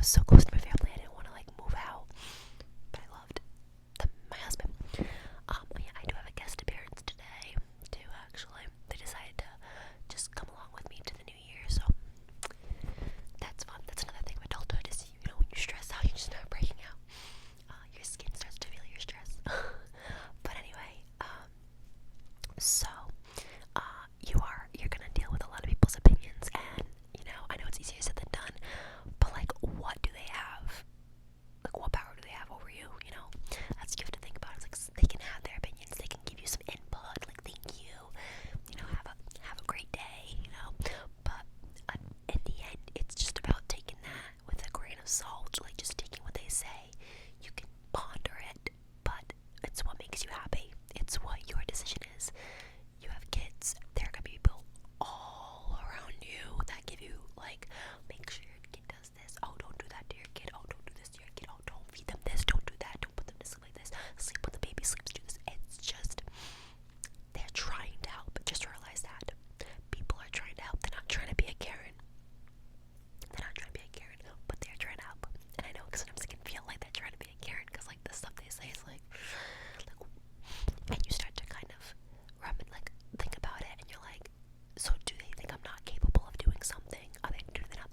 was so close to my family. I didn't want to like move out, but I loved my husband. Yeah, I do have a guest appearance today too. Actually, they decided to just come along with me to the new year, so that's fun. That's another thing of adulthood is, you know, when you stress out, you just start breaking out. Your skin starts to feel your stress. But anyway, so you're gonna deal with a lot of people's opinions, and you know, I know it's easier said than done, but like, what do they have? Like, what power do they have over you? You know, that's you have to think about. It's like they can have their opinions, they can give you some input, like thank you, you know, have a great day, you know. But in the end, it's just about taking that with a grain of salt, like just taking what they say. You can ponder it, but it's what makes you happy. It's what your decision is. You have kids, there are gonna be people all around you that give you like, make sure your kid does this. Oh, don't do that to your kid. Oh, don't do this to your kid. Oh, don't feed them this. Don't do that. Don't put them to sleep like this. Sleep when the baby sleeps. Do this. It's just, they're trying to help. Just realize that people are trying to help. They're not trying to be a Karen. They're not trying to be a Karen, but they're trying to help. And I know because sometimes it can feel like they're trying to be a Karen because like the stuff they say is like, and you start to kind of think about it, and you're like, so do they think I'm not capable of doing something? Do they not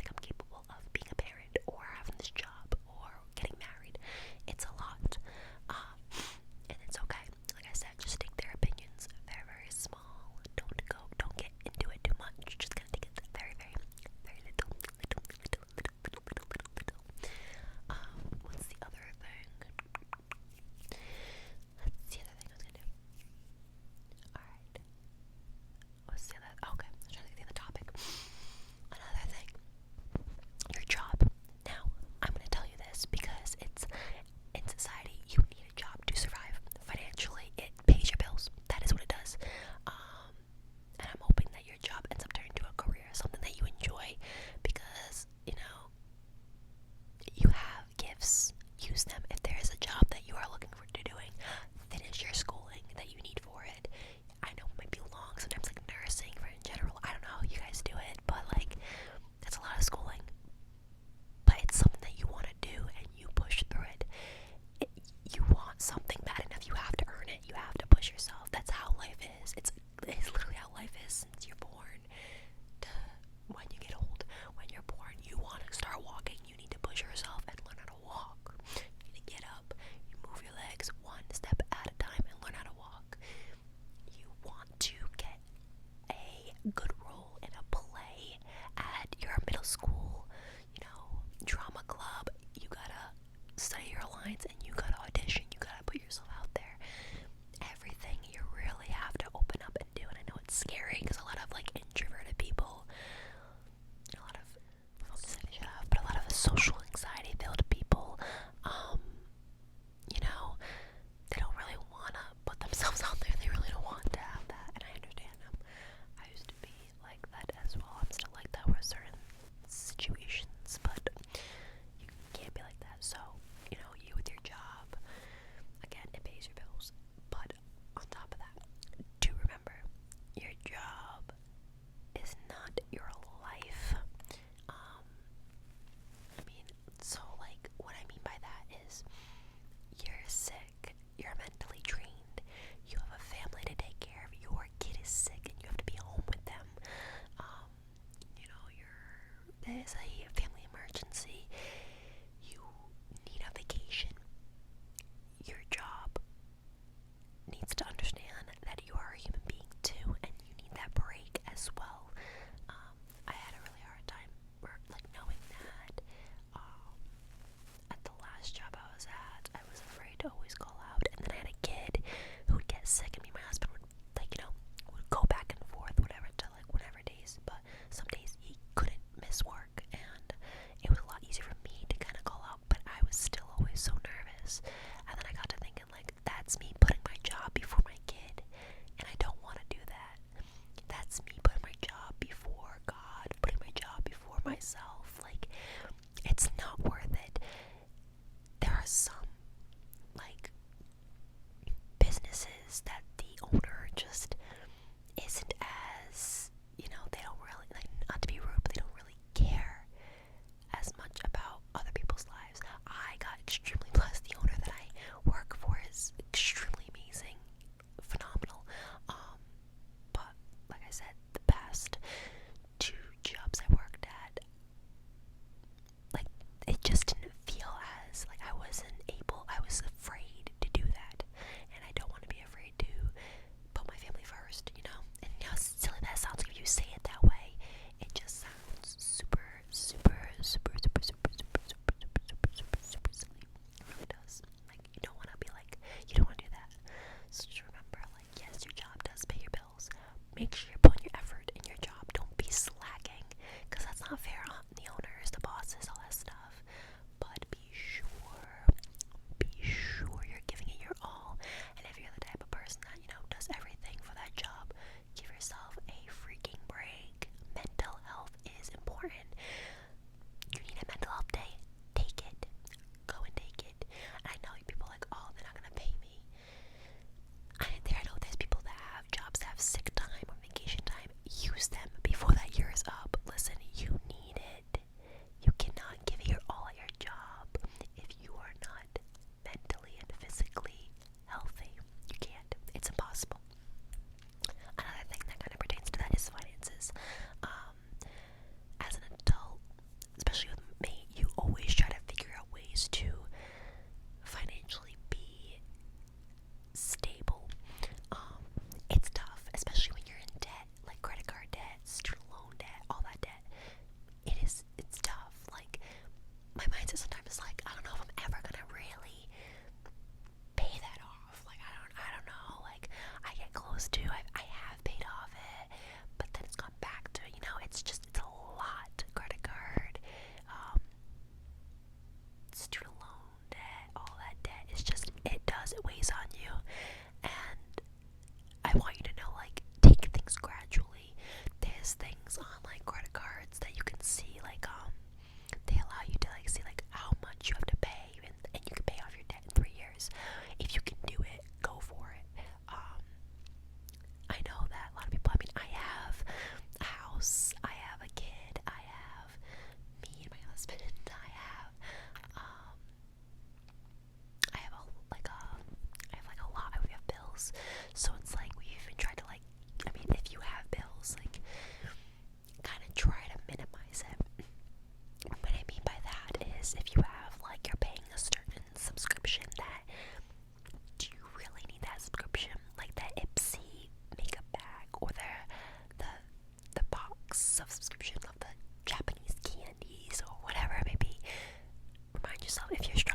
yourself if you're